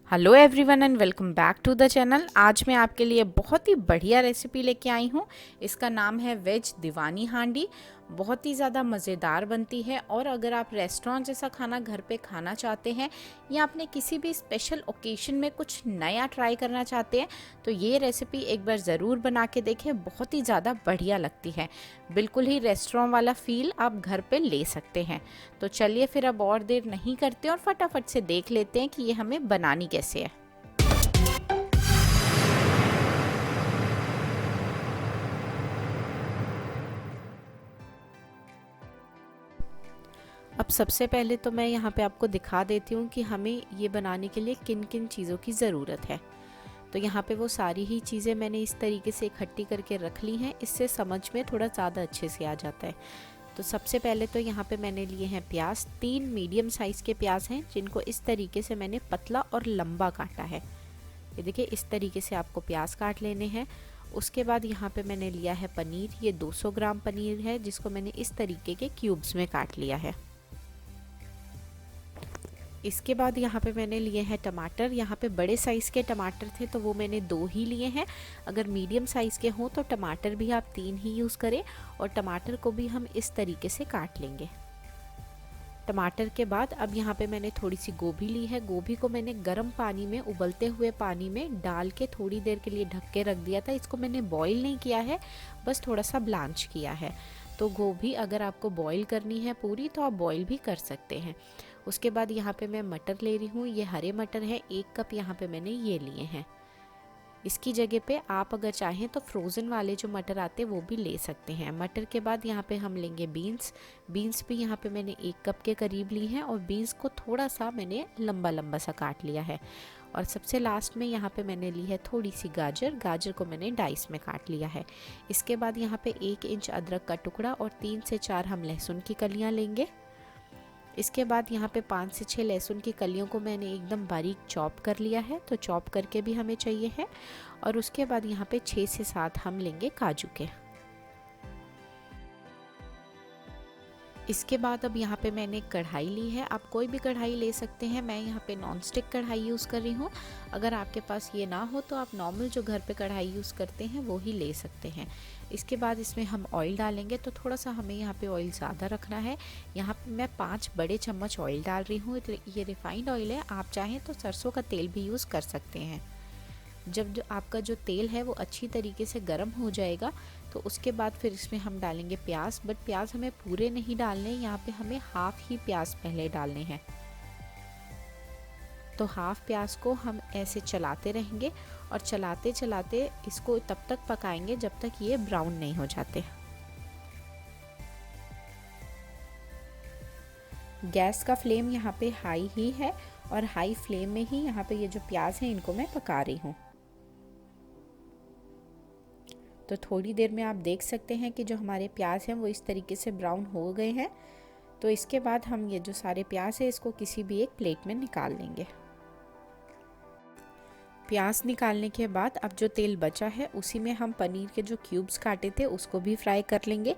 Hello everyone and welcome back to the channel. आज मैं आपके लिए बहुत ही बढ़िया रेसिपी लेके आई हूँ। इसका नाम है वेज दीवानी हांडी। बहुत ही ज़्यादा मज़ेदार बनती है और अगर आप रेस्टोरेंट जैसा खाना घर पे खाना चाहते हैं या अपने किसी भी स्पेशल ओकेशन में कुछ नया ट्राई करना चाहते हैं तो ये रेसिपी एक बार ज़रूर बना के देखें। बहुत ही ज़्यादा बढ़िया लगती है, बिल्कुल ही रेस्टोरेंट वाला फील आप घर पे ले सकते हैं। तो चलिए फिर अब और देर नहीं करते और फटाफट से देख लेते हैं कि ये हमें बनानी कैसे है। अब सबसे पहले तो मैं यहाँ पे आपको दिखा देती हूँ कि हमें ये बनाने के लिए किन किन चीज़ों की ज़रूरत है। तो यहाँ पे वो सारी ही चीज़ें मैंने इस तरीके से इकट्ठी करके रख ली हैं, इससे समझ में थोड़ा ज़्यादा अच्छे से आ जाता है। तो सबसे पहले तो यहाँ पे मैंने लिए हैं प्याज। 3 मीडियम साइज़ के प्याज हैं जिनको इस तरीके से मैंने पतला और लंबा काटा है। ये देखिए, इस तरीके से आपको प्याज काट लेने हैं। उसके बाद यहाँ पे मैंने लिया है पनीर। ये 200 ग्राम पनीर है जिसको मैंने इस तरीके के क्यूब्स में काट लिया है। इसके बाद यहाँ पे मैंने लिए हैं टमाटर। यहाँ पे बड़े साइज़ के टमाटर थे तो वो मैंने 2 ही लिए हैं। अगर मीडियम साइज़ के हों तो टमाटर भी आप 3 ही यूज़ करें और टमाटर को भी हम इस तरीके से काट लेंगे। टमाटर के बाद अब यहाँ पे मैंने थोड़ी सी गोभी ली है। गोभी को मैंने गर्म पानी में, उबलते हुए पानी में डाल के थोड़ी देर के लिए ढक के रख दिया था। इसको मैंने बॉईल नहीं किया है, बस थोड़ा सा ब्लांच किया है। तो गोभी अगर आपको बॉईल करनी है पूरी तो आप बॉईल भी कर सकते हैं। उसके बाद यहाँ पे मैं मटर ले रही हूँ। ये हरे मटर है, 1 कप यहाँ पे मैंने ये लिए हैं। इसकी जगह पे आप अगर चाहें तो फ्रोज़न वाले जो मटर आते हैं वो भी ले सकते हैं। मटर के बाद यहाँ पे हम लेंगे बीन्स। बीन्स भी यहाँ पे मैंने 1 कप के करीब ली हैं और बीन्स को थोड़ा सा मैंने लंबा लंबा सा काट लिया है। और सबसे लास्ट में यहाँ पे मैंने ली है थोड़ी सी गाजर। गाजर को मैंने डाइस में काट लिया है। इसके बाद यहाँ पे 1 इंच अदरक का टुकड़ा और 3 से 4 हम लहसुन की कलियाँ लेंगे। इसके बाद यहाँ पे 5 से 6 लहसुन की कलियों को मैंने एकदम बारीक चॉप कर लिया है, तो चॉप करके भी हमें चाहिए है। और उसके बाद यहाँ पे 6 से 7 हम लेंगे काजू के। इसके बाद अब यहाँ पे मैंने कढ़ाई ली है। आप कोई भी कढ़ाई ले सकते हैं, मैं यहाँ पे नॉन स्टिक कढ़ाई यूज़ कर रही हूँ। अगर आपके पास ये ना हो तो आप नॉर्मल जो घर पे कढ़ाई यूज़ करते हैं वो ही ले सकते हैं। इसके बाद इसमें हम ऑयल डालेंगे, तो थोड़ा सा हमें यहाँ पे ऑयल ज़्यादा रखना है। यहाँ पे मैं 5 बड़े चम्मच ऑयल डाल रही हूँ। ये रिफाइंड ऑयल है, आप चाहें तो सरसों का तेल भी यूज़ कर सकते हैं। जब जो आपका जो तेल है वो अच्छी तरीके से गर्म हो जाएगा तो उसके बाद फिर इसमें हम डालेंगे प्याज। बट प्याज हमें पूरे नहीं डालने, यहाँ पे हमें हाफ ही प्याज पहले डालने हैं। तो हाफ प्याज को हम ऐसे चलाते रहेंगे और चलाते चलाते इसको तब तक पकाएंगे जब तक ये ब्राउन नहीं हो जाते। गैस का फ्लेम यहाँ पे हाई ही है और हाई फ्लेम में ही यहाँ पे ये जो प्याज है इनको मैं पका रही हूँ। तो थोड़ी देर में आप देख सकते हैं कि जो हमारे प्याज हैं वो इस तरीके से ब्राउन हो गए हैं। तो इसके बाद हम ये जो सारे प्याज है इसको किसी भी एक प्लेट में निकाल लेंगे। प्याज निकालने के बाद अब जो तेल बचा है उसी में हम पनीर के जो क्यूब्स काटे थे उसको भी फ्राई कर लेंगे।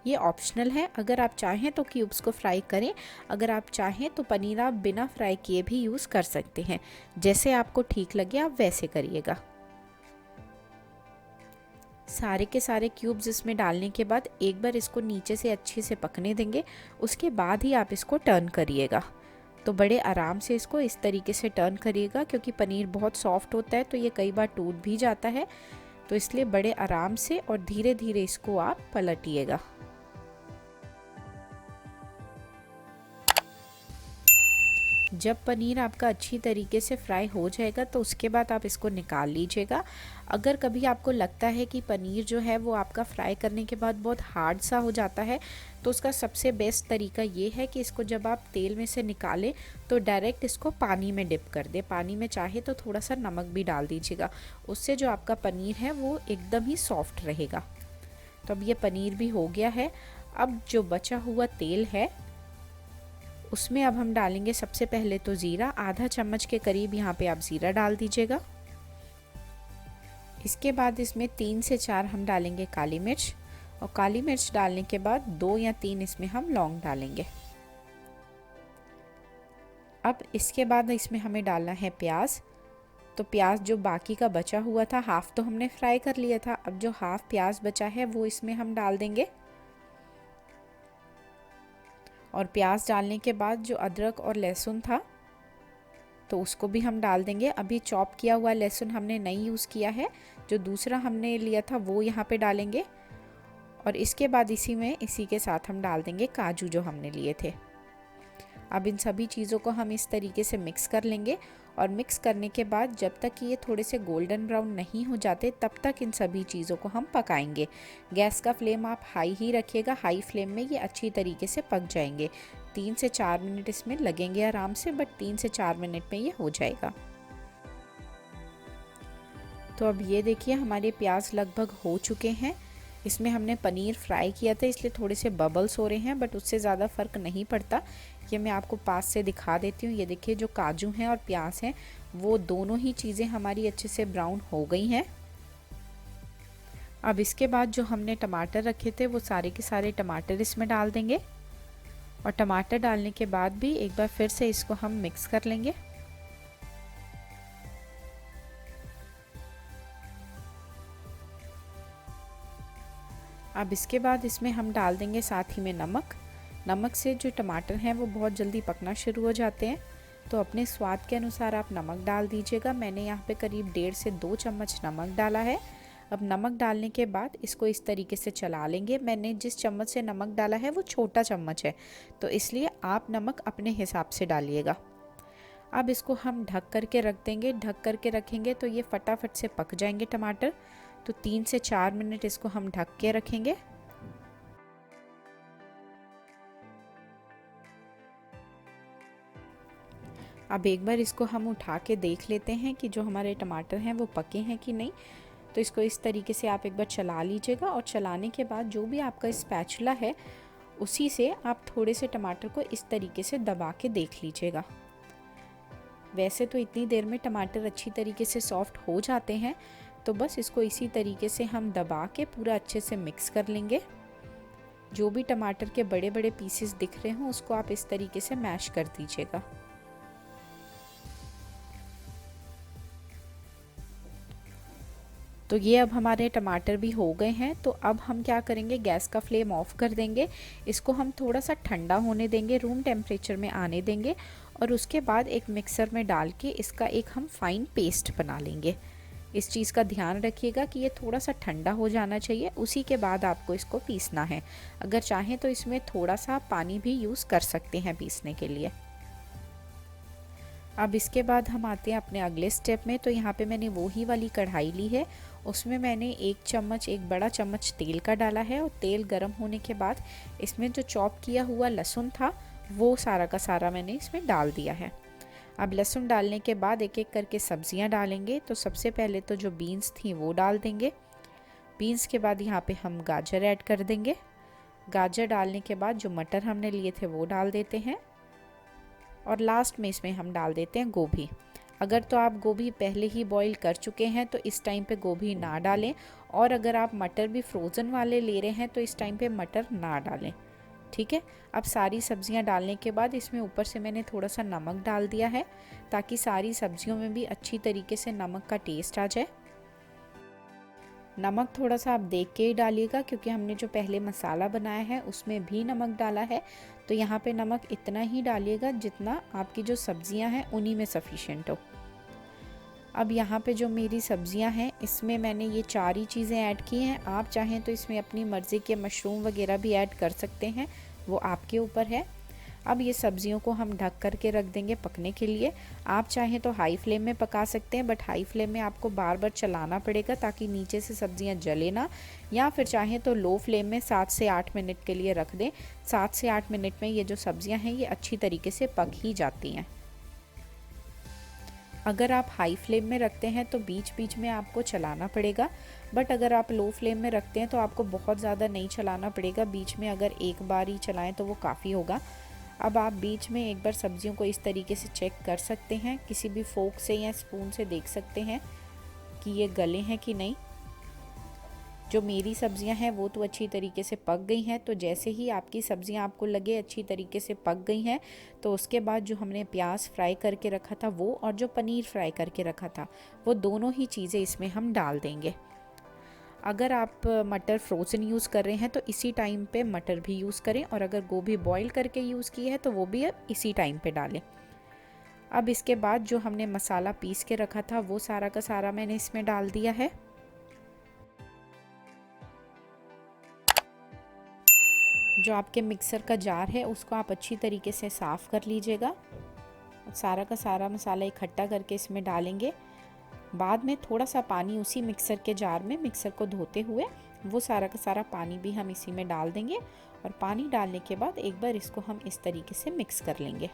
ये ऑप्शनल है, अगर आप चाहें तो क्यूब्स को फ्राई करें, अगर आप चाहें तो पनीर आप बिना फ्राई किए भी यूज़ कर सकते हैं। जैसे आपको ठीक लगे आप वैसे करिएगा। सारे के सारे क्यूब्स इसमें डालने के बाद एक बार इसको नीचे से अच्छे से पकने देंगे। उसके बाद ही आप इसको टर्न करिएगा। तो बड़े आराम से इसको इस तरीके से टर्न करिएगा, क्योंकि पनीर बहुत सॉफ्ट होता है तो ये कई बार टूट भी जाता है। तो इसलिए बड़े आराम से और धीरे धीरे इसको आप पलटिएगा। जब पनीर आपका अच्छी तरीके से फ्राई हो जाएगा तो उसके बाद आप इसको निकाल लीजिएगा। अगर कभी आपको लगता है कि पनीर जो है वो आपका फ्राई करने के बाद बहुत हार्ड सा हो जाता है तो उसका सबसे बेस्ट तरीका ये है कि इसको जब आप तेल में से निकालें तो डायरेक्ट इसको पानी में डिप कर दे। पानी में चाहे तो थोड़ा सा नमक भी डाल दीजिएगा, उससे जो आपका पनीर है वो एकदम ही सॉफ्ट रहेगा। तो अब ये पनीर भी हो गया है। अब जो बचा हुआ तेल है उसमें अब हम डालेंगे सबसे पहले तो ज़ीरा। आधा चम्मच के करीब यहाँ पे आप ज़ीरा डाल दीजिएगा। इसके बाद इसमें 3 से 4 हम डालेंगे काली मिर्च, और काली मिर्च डालने के बाद 2 या 3 इसमें हम लौंग डालेंगे। अब इसके बाद इसमें हमें डालना है प्याज। तो प्याज जो बाकी का बचा हुआ था, हाफ़ तो हमने फ्राई कर लिया था, अब जो हाफ़ प्याज बचा है वो इसमें हम डाल देंगे। और प्याज डालने के बाद जो अदरक और लहसुन था तो उसको भी हम डाल देंगे। अभी चॉप किया हुआ लहसुन हमने नहीं यूज़ किया है, जो दूसरा हमने लिया था वो यहाँ पे डालेंगे। और इसके बाद इसी के साथ हम डाल देंगे काजू जो हमने लिए थे। अब इन सभी चीज़ों को हम इस तरीके से मिक्स कर लेंगे और मिक्स करने के बाद जब तक कि ये थोड़े से गोल्डन ब्राउन नहीं हो जाते तब तक इन सभी चीज़ों को हम पकाएंगे। गैस का फ्लेम आप हाई ही रखिएगा, हाई फ्लेम में ये अच्छी तरीके से पक जाएंगे। 3 से 4 मिनट इसमें लगेंगे आराम से, बट 3 से 4 मिनट में ये हो जाएगा। तो अब ये देखिए हमारे प्याज लगभग हो चुके हैं। इसमें हमने पनीर फ्राई किया था इसलिए थोड़े से बबल्स हो रहे हैं, बट उससे ज़्यादा फ़र्क नहीं पड़ता। ये मैं आपको पास से दिखा देती हूँ। ये देखिए जो काजू हैं और प्याज हैं वो दोनों ही चीज़ें हमारी अच्छे से ब्राउन हो गई हैं। अब इसके बाद जो हमने टमाटर रखे थे वो सारे के सारे टमाटर इसमें डाल देंगे। और टमाटर डालने के बाद भी एक बार फिर से इसको हम मिक्स कर लेंगे। अब इसके बाद इसमें हम डाल देंगे साथ ही में नमक। नमक से जो टमाटर हैं वो बहुत जल्दी पकना शुरू हो जाते हैं, तो अपने स्वाद के अनुसार आप नमक डाल दीजिएगा। मैंने यहाँ पे करीब 1.5 से 2 चम्मच नमक डाला है। अब नमक डालने के बाद इसको इस तरीके से चला लेंगे। मैंने जिस चम्मच से नमक डाला है वो छोटा चम्मच है, तो इसलिए आप नमक अपने हिसाब से डालिएगा। अब इसको हम ढक करके रख देंगे। ढक करके रखेंगे तो ये फटाफट से पक जाएंगे टमाटर। तो 3 से 4 मिनट इसको हम ढक के रखेंगे। अब एक बार इसको हम उठा के देख लेते हैं कि जो हमारे टमाटर हैं वो पके हैं कि नहीं। तो इसको इस तरीके से आप एक बार चला लीजिएगा और चलाने के बाद जो भी आपका स्पैचुला है उसी से आप थोड़े से टमाटर को इस तरीके से दबा के देख लीजिएगा। वैसे तो इतनी देर में टमाटर अच्छी तरीके से सॉफ्ट हो जाते हैं, तो बस इसको इसी तरीके से हम दबा के पूरा अच्छे से मिक्स कर लेंगे। जो भी टमाटर के बड़े बड़े पीसेस दिख रहे हों उसको आप इस तरीके से मैश कर दीजिएगा। तो ये अब हमारे टमाटर भी हो गए हैं। तो अब हम क्या करेंगे, गैस का फ्लेम ऑफ कर देंगे। इसको हम थोड़ा सा ठंडा होने देंगे, रूम टेम्परेचर में आने देंगे और उसके बाद एक मिक्सर में डाल के इसका एक हम फाइन पेस्ट बना लेंगे। इस चीज़ का ध्यान रखिएगा कि ये थोड़ा सा ठंडा हो जाना चाहिए, उसी के बाद आपको इसको पीसना है। अगर चाहें तो इसमें थोड़ा सा पानी भी यूज़ कर सकते हैं पीसने के लिए। अब इसके बाद हम आते हैं अपने अगले स्टेप में। तो यहाँ पे मैंने वो ही वाली कढ़ाई ली है, उसमें मैंने एक बड़ा चम्मच तेल का डाला है और तेल गर्म होने के बाद इसमें जो चॉप किया हुआ लहसुन था वो सारा का सारा मैंने इसमें डाल दिया है। अब लहसुन डालने के बाद एक एक करके सब्जियां डालेंगे। तो सबसे पहले तो जो बीन्स थी वो डाल देंगे। बीन्स के बाद यहाँ पे हम गाजर ऐड कर देंगे। गाजर डालने के बाद जो मटर हमने लिए थे वो डाल देते हैं और लास्ट में इसमें हम डाल देते हैं गोभी। अगर तो आप गोभी पहले ही बॉईल कर चुके हैं तो इस टाइम पे गोभी ना डालें, और अगर आप मटर भी फ्रोज़न वाले ले रहे हैं तो इस टाइम पे मटर ना डालें। ठीक है। अब सारी सब्जियां डालने के बाद इसमें ऊपर से मैंने थोड़ा सा नमक डाल दिया है ताकि सारी सब्जियों में भी अच्छी तरीके से नमक का टेस्ट आ जाए। नमक थोड़ा सा आप देख के ही डालिएगा क्योंकि हमने जो पहले मसाला बनाया है उसमें भी नमक डाला है। तो यहाँ पे नमक इतना ही डालिएगा जितना आपकी जो सब्जियां हैं उन्हीं में सफिशिएंट हो। अब यहाँ पे जो मेरी सब्जियां हैं इसमें मैंने ये 4 ही चीज़ें ऐड की हैं। आप चाहें तो इसमें अपनी मर्ज़ी के मशरूम वगैरह भी ऐड कर सकते हैं, वो आपके ऊपर है। अब ये सब्जियों को हम ढक करके रख देंगे पकने के लिए। आप चाहें तो हाई फ्लेम में पका सकते हैं, बट हाई फ्लेम में आपको बार बार चलाना पड़ेगा ताकि नीचे से सब्जियां जले ना। या फिर चाहें तो लो फ्लेम में 7 से 8 मिनट के लिए रख दें। 7 से 8 मिनट में ये जो सब्जियां हैं ये अच्छी तरीके से पक ही जाती हैं। अगर आप हाई फ्लेम में रखते हैं तो बीच बीच में आपको चलाना पड़ेगा, बट अगर आप लो फ्लेम में रखते हैं तो आपको बहुत ज़्यादा नहीं चलाना पड़ेगा। बीच में अगर एक बार ही चलाएं तो वो काफ़ी होगा। अब आप बीच में एक बार सब्जियों को इस तरीके से चेक कर सकते हैं, किसी भी फोक से या स्पून से देख सकते हैं कि ये गले हैं कि नहीं। जो मेरी सब्जियां हैं वो तो अच्छी तरीके से पक गई हैं। तो जैसे ही आपकी सब्जियां आपको लगे अच्छी तरीके से पक गई हैं, तो उसके बाद जो हमने प्याज फ्राई करके रखा था वो, और जो पनीर फ्राई करके रखा था वो, दोनों ही चीज़ें इसमें हम डाल देंगे। अगर आप मटर फ्रोज़न यूज़ कर रहे हैं तो इसी टाइम पे मटर भी यूज़ करें, और अगर गोभी बॉईल करके यूज़ की है तो वो भी अब इसी टाइम पे डालें। अब इसके बाद जो हमने मसाला पीस के रखा था वो सारा का सारा मैंने इसमें डाल दिया है। जो आपके मिक्सर का जार है उसको आप अच्छी तरीके से साफ़ कर लीजिएगा। सारा का सारा मसाला इकट्ठा करके इसमें डालेंगे। बाद में थोड़ा सा पानी उसी मिक्सर के जार में, मिक्सर को धोते हुए, वो सारा का सारा पानी भी हम इसी में डाल देंगे। और पानी डालने के बाद एक बार इसको हम इस तरीके से मिक्स कर लेंगे।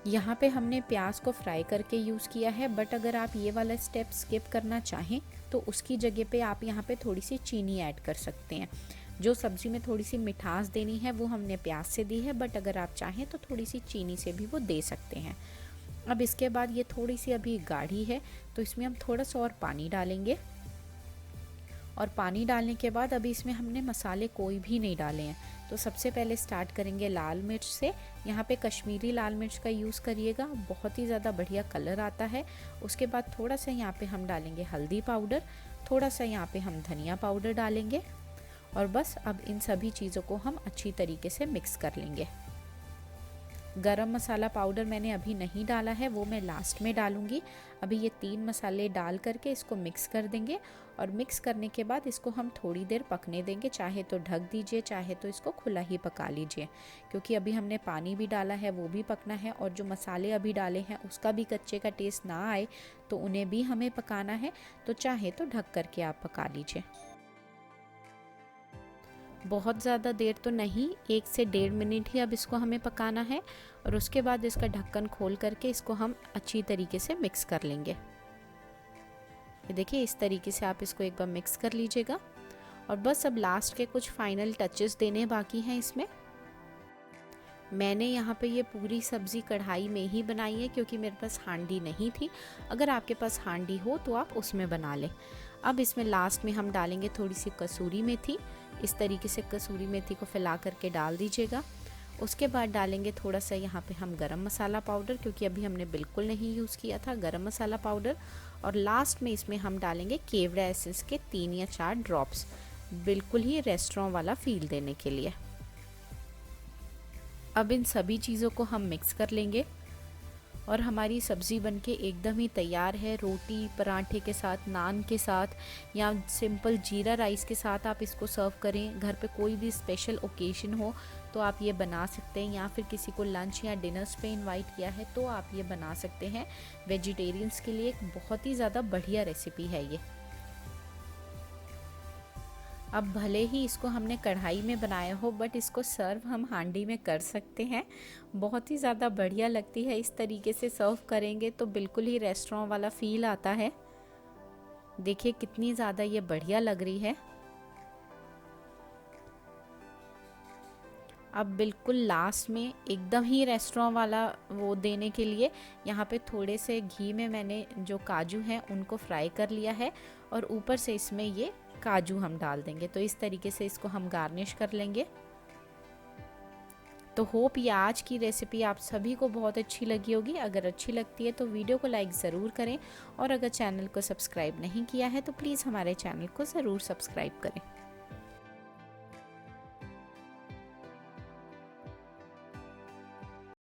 यहाँ पे हमने प्याज को फ्राई करके यूज़ किया है, बट अगर आप ये वाला स्टेप स्किप करना चाहें तो उसकी जगह पे आप यहाँ पे थोड़ी सी चीनी ऐड कर सकते हैं। जो सब्ज़ी में थोड़ी सी मिठास देनी है वो हमने प्याज से दी है, बट अगर आप चाहें तो थोड़ी सी चीनी से भी वो दे सकते हैं। अब इसके बाद ये थोड़ी सी अभी गाढ़ी है तो इसमें हम थोड़ा सा और पानी डालेंगे। और पानी डालने के बाद अभी इसमें हमने मसाले कोई भी नहीं डाले हैं। तो सबसे पहले स्टार्ट करेंगे लाल मिर्च से। यहाँ पे कश्मीरी लाल मिर्च का यूज़ करिएगा, बहुत ही ज़्यादा बढ़िया कलर आता है। उसके बाद थोड़ा सा यहाँ पे हम डालेंगे हल्दी पाउडर, थोड़ा सा यहाँ पे हम धनिया पाउडर डालेंगे, और बस अब इन सभी चीज़ों को हम अच्छी तरीके से मिक्स कर लेंगे। गरम मसाला पाउडर मैंने अभी नहीं डाला है, वो मैं लास्ट में डालूंगी। अभी ये 3 मसाले डाल करके इसको मिक्स कर देंगे, और मिक्स करने के बाद इसको हम थोड़ी देर पकने देंगे। चाहे तो ढक दीजिए, चाहे तो इसको खुला ही पका लीजिए, क्योंकि अभी हमने पानी भी डाला है वो भी पकना है, और जो मसाले अभी डाले हैं उसका भी कच्चे का टेस्ट ना आए तो उन्हें भी हमें पकाना है। तो चाहे तो ढक करके आप पका लीजिए। बहुत ज़्यादा देर तो नहीं, 1 से 1.5 मिनट ही अब इसको हमें पकाना है, और उसके बाद इसका ढक्कन खोल करके इसको हम अच्छी तरीके से मिक्स कर लेंगे। ये देखिए, इस तरीके से आप इसको एक बार मिक्स कर लीजिएगा। और बस अब लास्ट के कुछ फाइनल टचेस देने बाकी हैं इसमें। मैंने यहाँ पे ये पूरी सब्ज़ी कढ़ाई में ही बनाई है, क्योंकि मेरे पास हांडी नहीं थी। अगर आपके पास हांडी हो तो आप उसमें बना लें। अब इसमें लास्ट में हम डालेंगे थोड़ी सी कसूरी मेथी। इस तरीके से कसूरी मेथी को फैला करके डाल दीजिएगा। उसके बाद डालेंगे थोड़ा सा यहाँ पे हम गरम मसाला पाउडर, क्योंकि अभी हमने बिल्कुल नहीं यूज़ किया था गरम मसाला पाउडर। और लास्ट में इसमें हम डालेंगे केवड़ा एसेंस के 3 या 4 ड्रॉप्स, बिल्कुल ही रेस्टोरेंट वाला फील देने के लिए। अब इन सभी चीज़ों को हम मिक्स कर लेंगे, और हमारी सब्ज़ी बनके एकदम ही तैयार है। रोटी पराठे के साथ, नान के साथ, या सिंपल जीरा राइस के साथ आप इसको सर्व करें। घर पे कोई भी स्पेशल ओकेशन हो तो आप ये बना सकते हैं, या फिर किसी को लंच या डिनर्स पे इनवाइट किया है तो आप ये बना सकते हैं। वेजिटेरियंस के लिए एक बहुत ही ज़्यादा बढ़िया रेसिपी है ये। अब भले ही इसको हमने कढ़ाई में बनाया हो, बट इसको सर्व हम हांडी में कर सकते हैं। बहुत ही ज़्यादा बढ़िया लगती है, इस तरीके से सर्व करेंगे तो बिल्कुल ही रेस्टोरेंट वाला फील आता है। देखिए कितनी ज़्यादा ये बढ़िया लग रही है। अब बिल्कुल लास्ट में एकदम ही रेस्टोरेंट वाला वो देने के लिए यहाँ पे थोड़े से घी में मैंने जो काजू हैं उनको फ्राई कर लिया है, और ऊपर से इसमें ये काजू हम डाल देंगे। तो इस तरीके से इसको हम गार्निश कर लेंगे। तो होप ये आज की रेसिपी आप सभी को बहुत अच्छी लगी होगी। अगर अच्छी लगती है तो वीडियो को लाइक ज़रूर करें, और अगर चैनल को सब्सक्राइब नहीं किया है तो प्लीज़ हमारे चैनल को ज़रूर सब्सक्राइब करें।